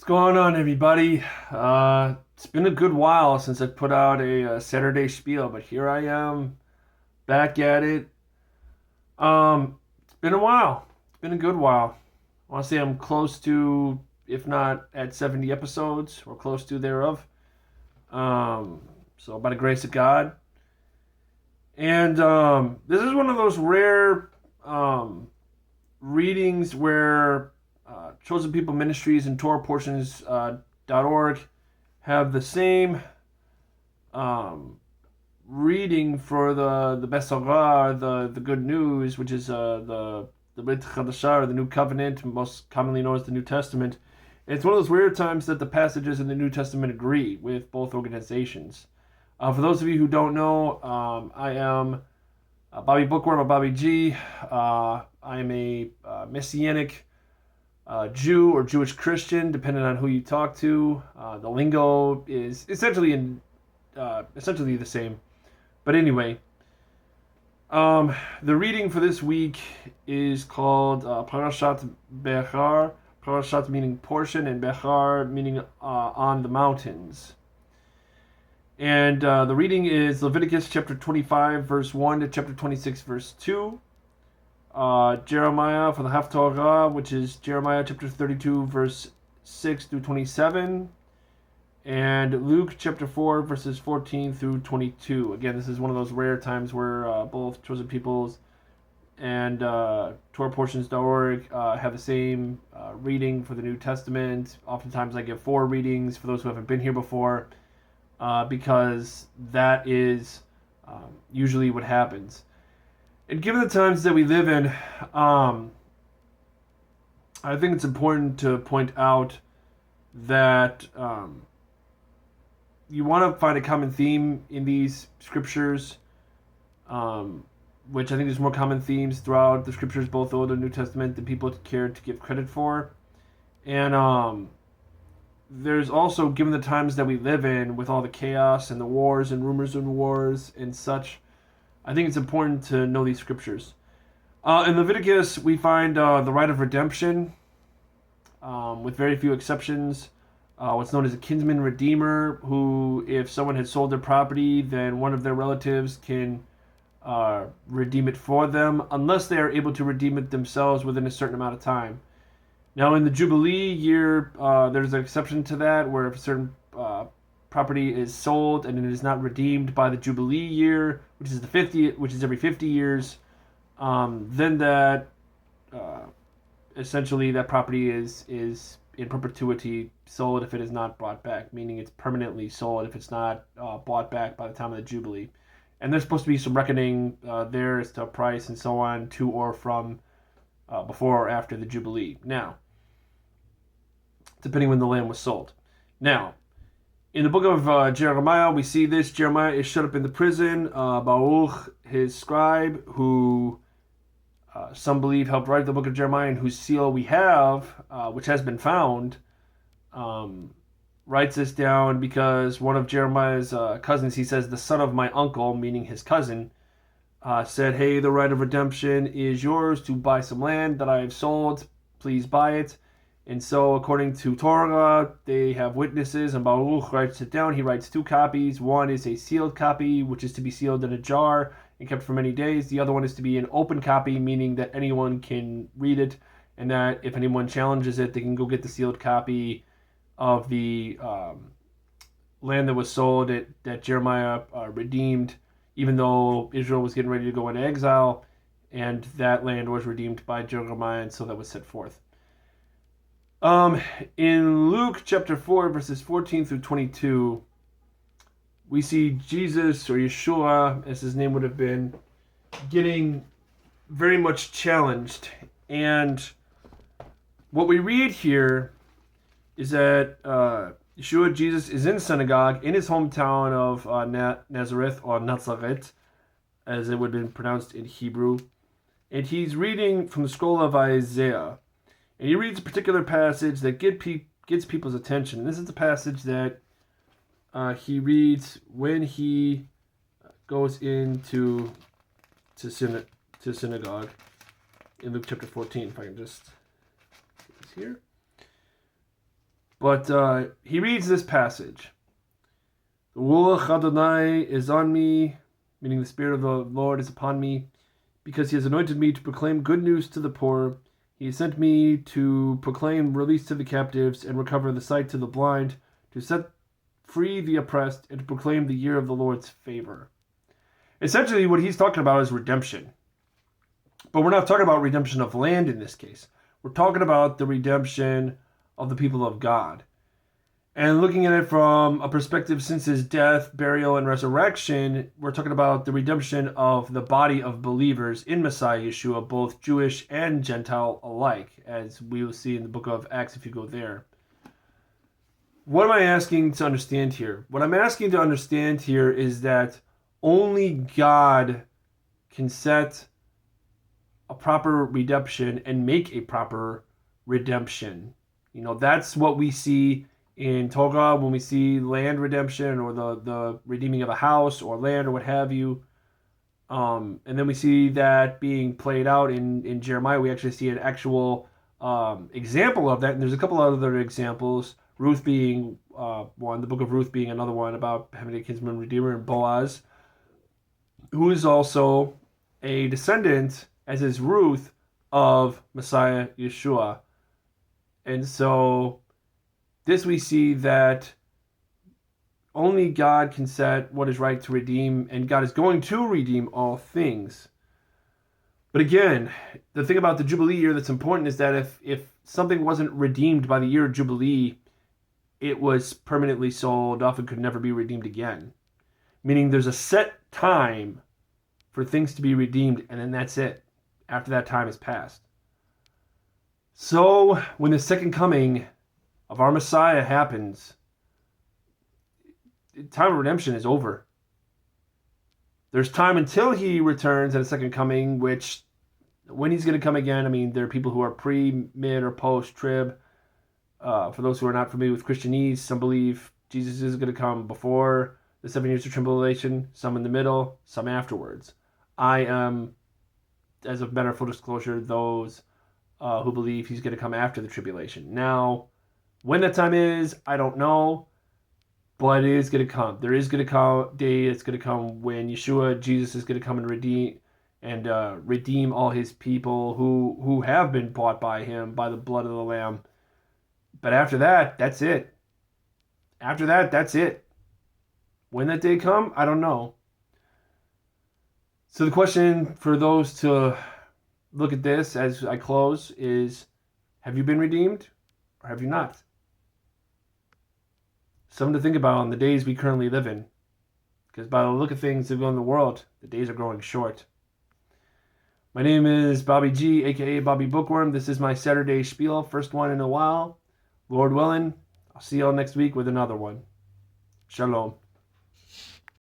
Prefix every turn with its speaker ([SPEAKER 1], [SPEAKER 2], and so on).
[SPEAKER 1] What's going on, everybody? It's been a good while since I put out a Saturday spiel, but here I am back at it. It's been a while. It's been a good while. I want to say I'm close to, if not at 70 episodes or close to thereof. Um, so by the grace of God. And this is one of those rare um, readings where Chosen People Ministries and Torah Portions .org have the same um, reading for the Besarah, the good news, which is the Brit Chadashah, or the New Covenant, most commonly known as the New Testament. And it's one of those rare times that the passages in the New Testament agree with both organizations. For those of you who don't know, I am Bobby Bookworm, or Bobby G. I am a Messianic Jew or Jewish Christian, depending on who you talk to. The lingo is essentially the same. But anyway, the reading for this week is called Parashat Behar. Parashat meaning portion, and Behar meaning on the mountains. And the reading is Leviticus chapter 25, verse 1 to chapter 26, verse 2. Jeremiah for the Haftorah, which is Jeremiah chapter 32, verse 6 through 27. And Luke chapter 4, verses 14 through 22. Again, this is one of those rare times where both Chosen Peoples and TorahPortions.org have the same reading for the New Testament. Oftentimes I give 4 readings for those who haven't been here before, because that is usually what happens. And given the times that we live in, I think it's important to point out that you want to find a common theme in these scriptures, which I think there's more common themes throughout the scriptures, both Old and New Testament, than people care to give credit for. And there's also, given the times that we live in, with all the chaos and the wars and rumors of wars and such, I think it's important to know these scriptures. In Leviticus, we find the right of redemption, with very few exceptions. What's known as a kinsman redeemer, who, if someone had sold their property, then one of their relatives can redeem it for them, unless they are able to redeem it themselves within a certain amount of time. Now, in the Jubilee year, there's an exception to that, where if a certain property is sold and it is not redeemed by the Jubilee year, which is every 50 years, then that essentially that property is in perpetuity sold if it is not brought back, meaning it's permanently sold if it's not bought back by the time of the Jubilee. And there's supposed to be some reckoning there as to price and so on, to or from before or after the Jubilee. Now, depending when the land was sold. Now, in the book of Jeremiah, we see this. Jeremiah is shut up in the prison. Baruch, his scribe, who some believe helped write the book of Jeremiah, and whose seal we have, which has been found, writes this down because one of Jeremiah's cousins, he says, the son of my uncle, meaning his cousin, said, hey, the right of redemption is yours to buy some land that I have sold. Please buy it. And so, according to Torah, they have witnesses, and Baruch writes it down. He writes 2 copies. One is a sealed copy, which is to be sealed in a jar and kept for many days. The other one is to be an open copy, meaning that anyone can read it, and that if anyone challenges it, they can go get the sealed copy of the land that was sold that Jeremiah redeemed, even though Israel was getting ready to go into exile, and that land was redeemed by Jeremiah, and so that was set forth. In Luke chapter 4, verses 14 through 22, we see Jesus, or Yeshua, as his name would have been, getting very much challenged. And what we read here is that Yeshua, Jesus, is in synagogue in his hometown of Nazareth, or Nazareth, as it would have been pronounced in Hebrew. And he's reading from the scroll of Isaiah. And he reads a particular passage that gets people's attention. And this is the passage that he reads when he goes into synagogue in Luke chapter 14. If I can just get this here. But he reads this passage. The Ruach Adonai is on me, meaning the Spirit of the Lord is upon me, because he has anointed me to proclaim good news to the poor. He has sent me to proclaim release to the captives and recover the sight to the blind, to set free the oppressed, and to proclaim the year of the Lord's favor. Essentially, what he's talking about is redemption. But we're not talking about redemption of land in this case. We're talking about the redemption of the people of God. And looking at it from a perspective since his death, burial, and resurrection, we're talking about the redemption of the body of believers in Messiah Yeshua, both Jewish and Gentile alike, as we will see in the book of Acts if you go there. What am I asking to understand here? What I'm asking to understand here is that only God can set a proper redemption and make a proper redemption. You know, that's what we see in Torah when we see land redemption or the redeeming of a house or land or what have you. And then we see that being played out in Jeremiah. We actually see an actual example of that. And there's a couple other examples, Ruth being one, the book of Ruth being another one about having a kinsman redeemer, and Boaz, who is also a descendant, as is Ruth, of Messiah Yeshua. And so this we see that only God can set what is right to redeem, and God is going to redeem all things. But again, the thing about the Jubilee year that's important is that if something wasn't redeemed by the year of Jubilee, it was permanently sold off and could never be redeemed again. Meaning there's a set time for things to be redeemed, and then that's it. After that time has passed. So when the second coming of our Messiah happens, time of redemption is over. There's time until he returns at a second coming, which when he's going to come again, I mean, there are people who are pre, mid, or post-trib. For those who are not familiar with Christianese, some believe Jesus is going to come before the 7 years of tribulation, some in the middle, some afterwards. I am, as a matter of full disclosure, those who believe he's going to come after the tribulation. Now, when that time is, I don't know, but it is going to come. There is going to come a day that's going to come when Yeshua, Jesus, is going to come and redeem all his people who have been bought by him by the blood of the Lamb. But after that, that's it. After that, that's it. When that day come, I don't know. So the question for those to look at this as I close is, have you been redeemed or have you not? Something to think about on the days we currently live in. Because by the look of things that go in the world, the days are growing short. My name is Bobby G, aka Bobby Bookworm. This is my Saturday Shpiel, first one in a while. Lord willing, I'll see y'all next week with another one. Shalom.